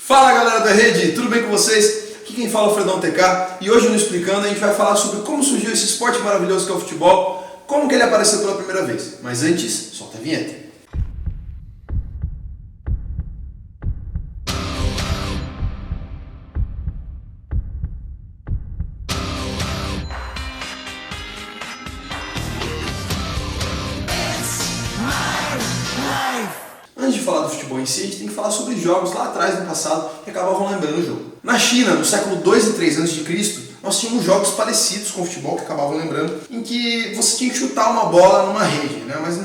Fala galera da rede, tudo bem com vocês? Aqui quem fala é o Fredão TK e hoje no Explicando a gente vai falar sobre como surgiu esse esporte maravilhoso que é o futebol, como que ele apareceu pela primeira vez. Mas antes, solta a vinheta. Antes de falar do futebol em si, a gente tem que falar sobre jogos lá atrás, no passado, que acabavam lembrando o jogo. Na China, no século 2 e 3 a.C., nós tínhamos jogos parecidos com o futebol, que acabavam lembrando, em que você tinha que chutar uma bola numa rede, né? Mas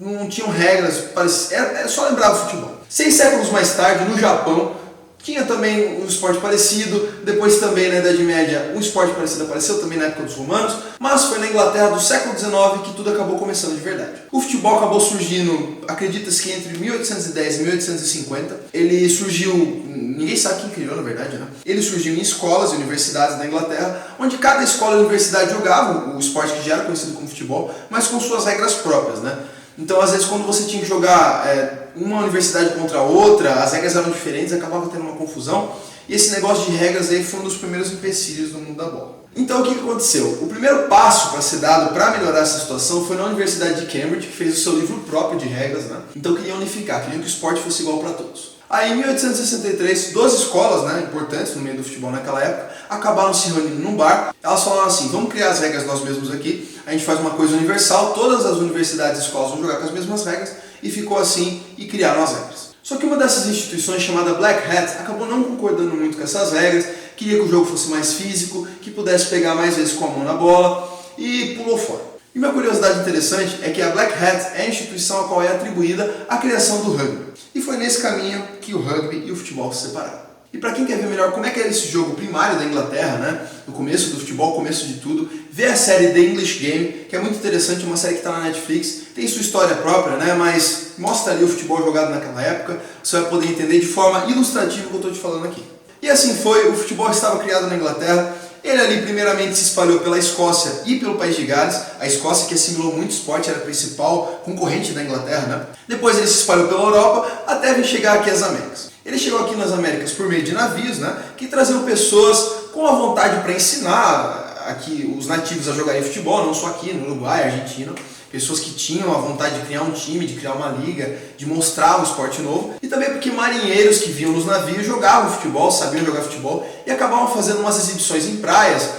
não tinham regras parecidas, era só lembrar do futebol. 6 séculos mais tarde, no Japão, tinha também um esporte parecido, depois também na Idade Média um esporte parecido apareceu também na época dos romanos, mas foi na Inglaterra do século XIX que tudo acabou começando de verdade. O futebol acabou surgindo, acredita-se que entre 1810 e 1850, ele surgiu, ninguém sabe quem criou na verdade, né? Ele surgiu em escolas e universidades da Inglaterra, onde cada escola e universidade jogava o esporte que já era conhecido como futebol, mas com suas regras próprias, né? Então, às vezes, quando você tinha que jogar uma universidade contra outra, as regras eram diferentes, acabava tendo uma confusão. E esse negócio de regras aí foi um dos primeiros empecilhos do mundo da bola. Então, o que aconteceu? O primeiro passo para ser dado para melhorar essa situação foi na Universidade de Cambridge, que fez o seu livro próprio de regras, né? Então, queriam unificar, queriam que o esporte fosse igual para todos. Aí, em 1863, 12 escolas, né, importantes no meio do futebol naquela época, acabaram se reunindo num bar. Elas falaram assim, vamos criar as regras nós mesmos aqui, a gente faz uma coisa universal, todas as universidades e escolas vão jogar com as mesmas regras, e ficou assim, e criaram as regras. Só que uma dessas instituições, chamada Black Hat, acabou não concordando muito com essas regras, queria que o jogo fosse mais físico, que pudesse pegar mais vezes com a mão na bola, e pulou fora. E uma curiosidade interessante é que a Black Hat é a instituição a qual é atribuída a criação do rugby. E foi nesse caminho que o rugby e o futebol se separaram. E para quem quer ver melhor como é que era esse jogo primário da Inglaterra, né, no começo do futebol, começo de tudo, vê a série The English Game, que é muito interessante, uma série que está na Netflix, tem sua história própria, né, mas mostra ali o futebol jogado naquela época, você vai poder entender de forma ilustrativa o que eu estou te falando aqui. E assim foi, o futebol estava criado na Inglaterra, ele ali primeiramente se espalhou pela Escócia e pelo País de Gales, a Escócia que assimilou muito esporte, era a principal concorrente da Inglaterra, né? Depois ele se espalhou pela Europa até vir chegar aqui às Américas. Ele chegou aqui nas Américas por meio de navios, né? Que traziam pessoas com a vontade para ensinar aqui os nativos a jogarem futebol, não só aqui no Uruguai, Argentina. Pessoas que tinham a vontade de criar um time, de criar uma liga, de mostrar um esporte novo. E também porque marinheiros que vinham nos navios jogavam futebol, sabiam jogar futebol e acabavam fazendo umas exibições em praias,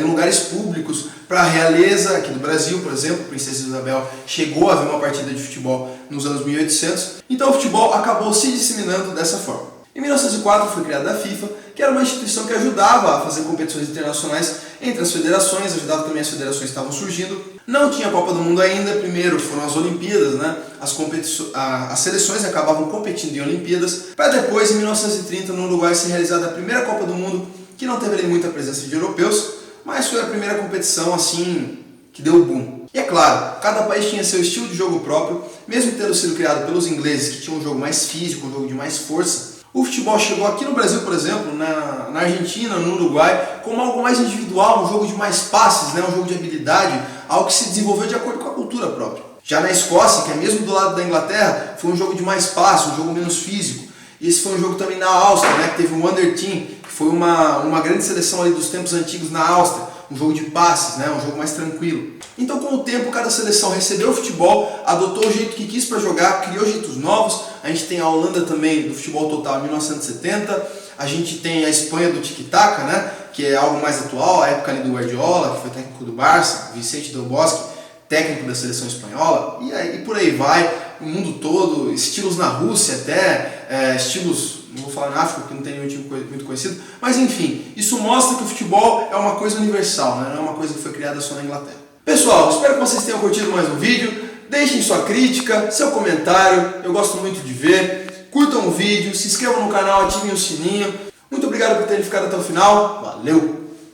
em lugares públicos. Para a realeza aqui do Brasil, por exemplo, a Princesa Isabel chegou a ver uma partida de futebol nos anos 1800. Então o futebol acabou se disseminando dessa forma. Em 1904 foi criada a FIFA, que era uma instituição que ajudava a fazer competições internacionais entre as federações, ajudava também as federações que estavam surgindo. Não tinha Copa do Mundo ainda, primeiro foram as Olimpíadas, né? As seleções acabavam competindo em Olimpíadas, para depois, em 1930, no Uruguai, ser realizada a primeira Copa do Mundo, que não teve muita presença de europeus, mas foi a primeira competição assim que deu boom. E é claro, cada país tinha seu estilo de jogo próprio, mesmo tendo sido criado pelos ingleses, que tinham um jogo mais físico, um jogo de mais força. O futebol chegou aqui no Brasil, por exemplo, na Argentina, no Uruguai, como algo mais individual, um jogo de mais passes, né? Um jogo de habilidade, algo que se desenvolveu de acordo com a cultura própria. Já na Escócia, que é mesmo do lado da Inglaterra, foi um jogo de mais passes, um jogo menos físico. E esse foi um jogo também na Áustria, né? Que teve o Wonder Team, que foi uma grande seleção ali dos tempos antigos na Áustria. Um jogo de passes, né? Um jogo mais tranquilo. Então, com o tempo, cada seleção recebeu o futebol, adotou o jeito que quis para jogar, criou jeitos novos. A gente tem a Holanda também, do futebol total, em 1970. A gente tem a Espanha do tic-tac, né? Que é algo mais atual, a época ali do Guardiola, que foi técnico do Barça, Vicente Del Bosque, técnico da seleção espanhola. E por aí vai, o mundo todo, estilos na Rússia até, estilos... Não vou falar na África porque não tem nenhum time muito conhecido, mas enfim, isso mostra que o futebol é uma coisa universal, né? Não é uma coisa que foi criada só na Inglaterra. Pessoal, espero que vocês tenham curtido mais um vídeo, deixem sua crítica, seu comentário, eu gosto muito de ver, curtam o vídeo, se inscrevam no canal, ativem o sininho. Muito obrigado por terem ficado até o final, valeu!